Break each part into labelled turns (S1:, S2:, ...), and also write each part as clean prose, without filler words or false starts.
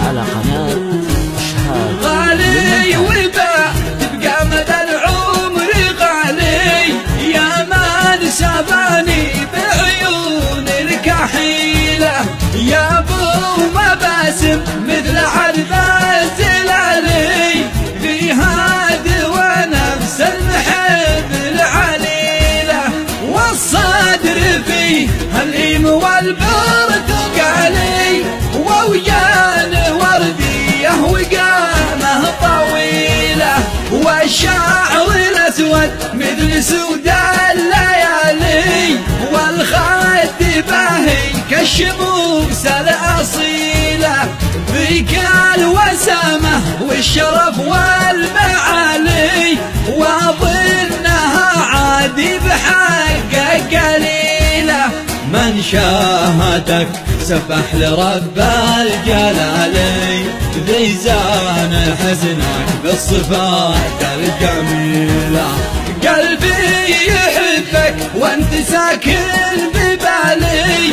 S1: على قناة إشهاد.
S2: غالي وباع تبقى مدى العمر غالي، يا من سباني بعيون الكحيلة، يا ابو مباسم مثل عرض الزلالي، فيها دوا نفس المحب العليلة، والصدر فيه هالليم والبرتقالي، وويان ورديه وقامه طويلة، والشعر الأسود مثل سود الليالي، والخد باهي كالشموس الأصيلة، ذيك الوسامة والشرف والمعالي، وأظنها عادي بحقك قليلة، من شاهدك سبح لرب الجلالي، ذي زان حزنك بالصفات الجميلة، قلبي يحبك وانت ساكن ببالي،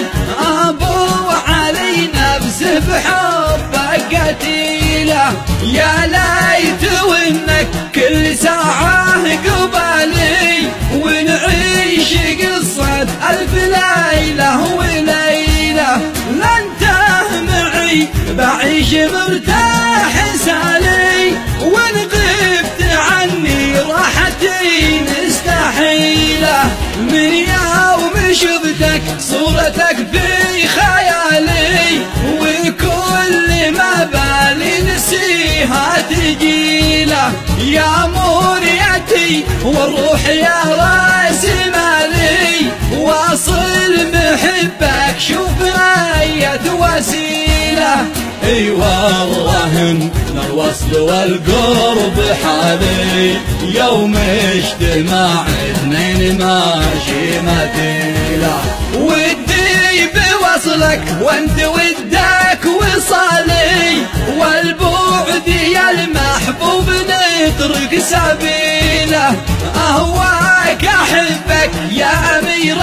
S2: ابو علي نفسه بحبك قتيلة، يا ليت وانك كل ساعة قبالي، ونعيش قصة ألف ليلة وليلة، لانته معي بعيش مرتاح سالي، وان غبت عني راحتي مستحيلة، من يوم شفتك صورتك في خيالي، وكل ما بالي نسيها تجيله، يا مريتي والروح يا راس مالي، واصل محبك شوف اية وسيلة، اي والله ان الوصل والقرب حالي، يوم اجتماع اثنين ماشي مثيلة، ودي بوصلك وانت ودك وصالي، والبعد يا المحبوب نترك سبيله، اهواك احبك يا امير